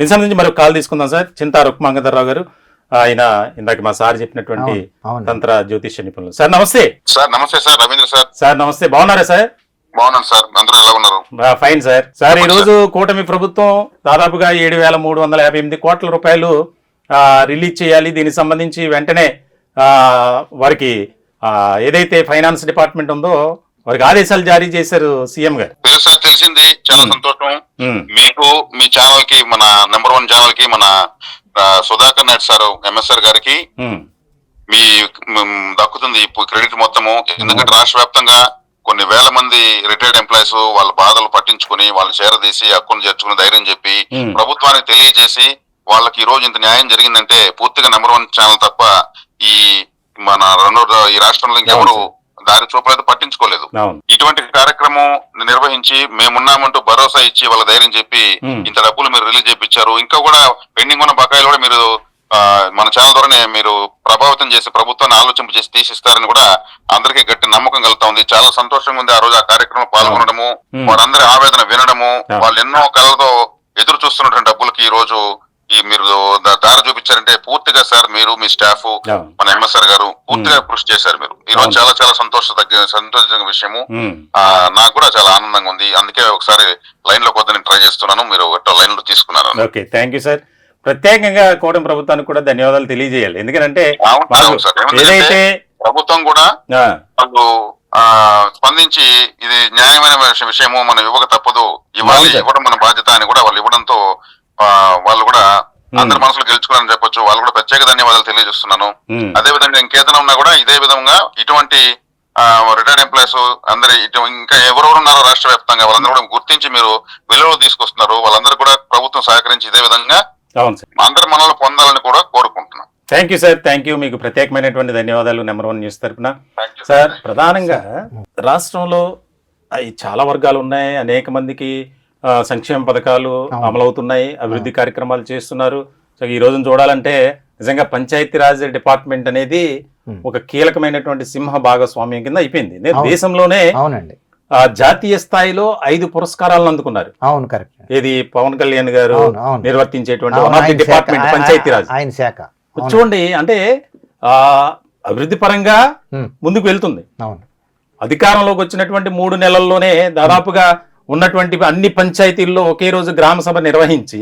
దీనికి సంబంధించి మరొక కాల్ తీసుకుందాం సార్. చింతా రుక్మాంగధరరావు గారు, ఆయన ఇందాక మా సార్ చెప్పినటువంటి తంత్ర జ్యోతిష్య నిపుణులు. సార్ నమస్తే. సార్ నమస్తే సార్, రవీంద్ర సార్. సార్ నమస్తే, బాగున్నారా సార్? బాగున్నాను సార్, అందరూ ఎలా ఉన్నారు? Fine sir. సార్ ఈ రోజు కూటమి ప్రభుత్వం దాదాపుగా 7,358 కోట్ల రూపాయలు రిలీజ్ చేయాలి. దీనికి సంబంధించి వెంటనే వారికి ఏదైతే ఫైనాన్స్ డిపార్ట్మెంట్ ఉందో వారికి ఆదేశాలు జారీ చేశారు సీఎం గారు. తెలుసు సార్, తెలిసింది. చాలా సంతోషం. మీకు మీ ఛానల్ కి, మన నెంబర్ 1 ఛానల్ కి, మన సుధాకర్ నాయుడు సార్, ఎంఎస్ఆర్ గారికి మీ దక్కుతుంది క్రెడిట్ మొత్తము. ఎందుకంటే రాష్ట్ర వ్యాప్తంగా కొన్ని వేల మంది రిటైర్డ్ ఎంప్లాయీస్ వాళ్ళ బాధలు పట్టించుకుని వాళ్ళు చేరదీసి హక్కును చేర్చుకుని ధైర్యం చెప్పి ప్రభుత్వానికి తెలియజేసి వాళ్ళకి ఈ రోజు ఇంత న్యాయం జరిగిందంటే పూర్తిగా నెంబర్ 1 ఛానల్ తప్ప ఈ మన ఈ రాష్ట్రంలో ఇంకెవరు దారి చూపలేదు, పట్టించుకోలేదు. ఇటువంటి కార్యక్రమం నిర్వహించి మేమున్నామంటూ భరోసా ఇచ్చి వాళ్ళ ధైర్యం చెప్పి ఇంత డబ్బులు మీరు రిలీజ్ చేయించారు. ఇంకా కూడా పెండింగ్ ఉన్న బకాయిలు కూడా మీరు మన ఛానల్ ద్వారానే మీరు ప్రభావితం చేసి ప్రభుత్వాన్ని ఆలోచింప చేసి తీసిస్తారని కూడా అందరికీ గట్టి నమ్మకం కలుగుతా ఉంది. చాలా సంతోషంగా ఉంది ఆ రోజు ఆ కార్యక్రమం పాల్గొనడము, వారందరి ఆవేదన వినడము, వాళ్ళు ఎన్నో కళలతో ఎదురు చూస్తున్నటువంటి డబ్బులకి ఈ రోజు ఈ మీరు దారి చూపించారంటే పూర్తిగా సార్ మీరు మీ స్టాఫ్ మన ఎంఎస్ఆర్ గారు పూర్తిగా కృషి చేశారు. మీరు ఈ రోజు చాలా చాలా సంతోషించిన విషయము. నాకు కూడా చాలా ఆనందంగా ఉంది. అందుకే ఒకసారి లైన్ లోకి వద్దని ట్రై చేస్తున్నాను, మీరు లైన్ లో తీసుకున్నాను. Okay, thank you sir. ప్రత్యేకంగా కూటమి ప్రభుత్వానికి కూడా ధన్యవాదాలు తెలియజేయాలి. ఎందుకంటే ఏదైతే ప్రభుత్వం కూడా వాళ్ళు స్పందించి ఇది న్యాయమైన విషయము, మనం ఇవ్వక తప్పదు, ఇవ్వడం మన బాధ్యత అని కూడా వాళ్ళు ఇవ్వడంతో వాళ్ళు కూడా అందరి మనసులు గెలుచుకోవాలని చెప్పొచ్చు. వాళ్ళు కూడా ప్రత్యేక ధన్యవాదాలు తెలియజేస్తున్నాను. అదే విధంగా ఇంకేదైనా ఉన్నా కూడా ఇదే విధంగా ఇటువంటి రిటైర్డ్ ఎంప్లాయీస్ అందరి ఇంకా ఎవరెవరు ఉన్నారో రాష్ట్ర వ్యాప్తంగా వాళ్ళందరూ కూడా గుర్తించి మీరు వెలుగులో తీసుకొస్తున్నారు. వాళ్ళందరూ కూడా ప్రభుత్వం సహకరించి ఇదే విధంగా అందరి మనలో పొందాలని కూడా కోరుకుంటున్నాం. Thank you sir, thank you. మీకు ప్రత్యేకమైనటువంటి ధన్యవాదాలు నెంబర్ 1 న్యూస్ తరఫున. సార్, ప్రధానంగా రాష్ట్రంలో చాలా వర్గాలు ఉన్నాయి, అనేక మందికి సంక్షేమ పథకాలు అమలవుతున్నాయి, అభివృద్ధి కార్యక్రమాలు చేస్తున్నారు. సో ఈ రోజున చూడాలంటే నిజంగా పంచాయతీరాజ్ డిపార్ట్మెంట్ అనేది ఒక కీలకమైనటువంటి సింహ భాగస్వామ్యం కింద అయిపోయింది. దేశంలోనే జాతీయ స్థాయిలో 5 పురస్కారాలను అందుకున్నారు. అవును, కరెక్ట్. ఏది పవన్ కళ్యాణ్ గారు నిర్వర్తించేటువంటి డిపార్ట్మెంట్ పంచాయతీరాజ్ శాఖ. చూడండి, అంటే అభివృద్ధి పరంగా ముందుకు వెళ్తుంది. అధికారంలోకి వచ్చినటువంటి 3 నెలల్లోనే దాదాపుగా ఉన్నటువంటి అన్ని పంచాయతీల్లో ఒకే రోజు గ్రామ సభ నిర్వహించి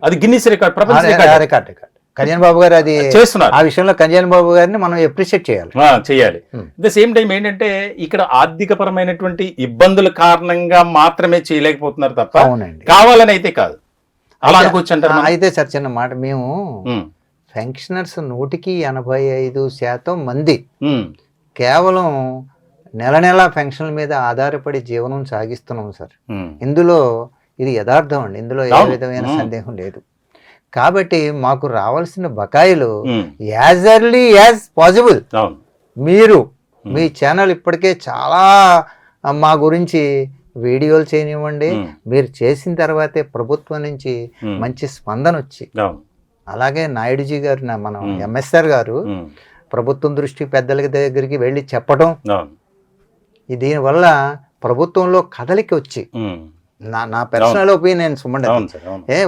అది గిన్నిస్ రికార్డ్, ప్రపంచ రికార్డ్. కళ్యాణ్ బాబు గారు అది చేస్తున్నారు. ఆ విషయంలో కళ్యాణ్ బాబు గారిని మనం అప్రిషియేట్ చేయాలి. ద సేమ్ టైం ఏంటంటే ఇక్కడ ఆర్థిక పరమైనటువంటి ఇబ్బందుల కారణంగా మాత్రమే చేయలేకపోతున్నారు తప్ప కావాలని అయితే కాదు. అలా అనుకోవచ్చు అంటారు. అయితే సార్ చిన్న మాట, మేము పెన్షనర్స్ 185% మంది కేవలం నెల పెన్షన్ల మీద ఆధారపడి జీవనం సాగిస్తున్నాం సార్. ఇందులో ఇది యథార్థం అండి, ఇందులో ఏ విధమైన సందేహం లేదు. కాబట్టి మాకు రావాల్సిన బకాయిలు యాజ్ ఎర్లీ యాజ్ పాసిబుల్ మీరు మీ ఛానల్ ఇప్పటికే చాలా మా గురించి వీడియోలు చేయనివ్వండి, మీరు చేసిన తర్వాతే ప్రభుత్వం నుంచి మంచి స్పందన వచ్చి, అలాగే నాయుడుజీ గారు మనం ఎంఎస్ఆర్ గారు ప్రభుత్వం దృష్టి పెద్దల దగ్గరికి వెళ్ళి చెప్పడం, దీనివల్ల ప్రభుత్వంలో కదలికి వచ్చి నా పర్సనల్ ఒపీనియన్ సుమండి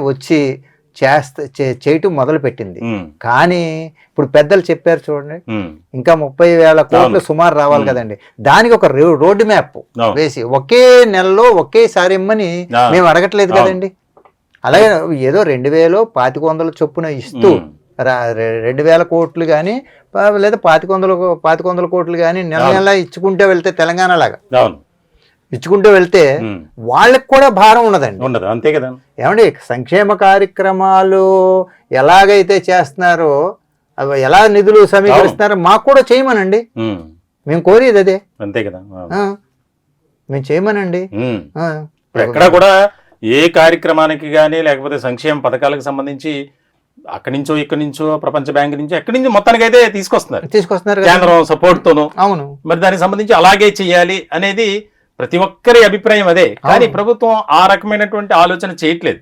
వచ్చి చేయటం మొదలు పెట్టింది. కానీ ఇప్పుడు పెద్దలు చెప్పారు చూడండి, ఇంకా 30,000 కోట్లు సుమారు రావాలి కదండి. దానికి ఒక రోడ్ మ్యాప్ వేసి ఒకే నెలలో ఒకేసారి ఇమ్మని మేము అడగట్లేదు కదండి. అలాగే ఏదో 2,000 2,500 చొప్పున ఇస్తూ 2,000 కోట్లు కానీ లేదా 2,500 కోట్లు కానీ నెల ఇచ్చుకుంటే వెళ్తే తెలంగాణ లాగా ఇచ్చుకుంటూ వెళ్తే వాళ్ళకి కూడా భారం ఉండదండి. ఉండదు, అంతే కదా. ఏమండి, సంక్షేమ కార్యక్రమాలు ఎలాగైతే చేస్తున్నారో అవి ఎలా నిధులు సమీకరిస్తున్నారో మాకు కూడా చేయమనండి. మేము కోరేది అదే, అంతే కదా. మేము చేయమనండి. ఎక్కడ కూడా ఏ కార్యక్రమానికి కానీ లేకపోతే సంక్షేమ పథకాలకు సంబంధించి అక్కడి నుంచో ఇక్కడి నుంచో ప్రపంచ బ్యాంక్ నుంచి ఎక్కడి నుంచి మొత్తానికి అయితే తీసుకొస్తున్నారు కేంద్రం సపోర్ట్ తోను. అవును, మరి దానికి సంబంధించి అలాగే చేయాలి అనేది ప్రతి ఒక్కరి అభిప్రాయం అదే. కానీ ప్రభుత్వం ఆ రకమైనటువంటి ఆలోచన చేయట్లేదు.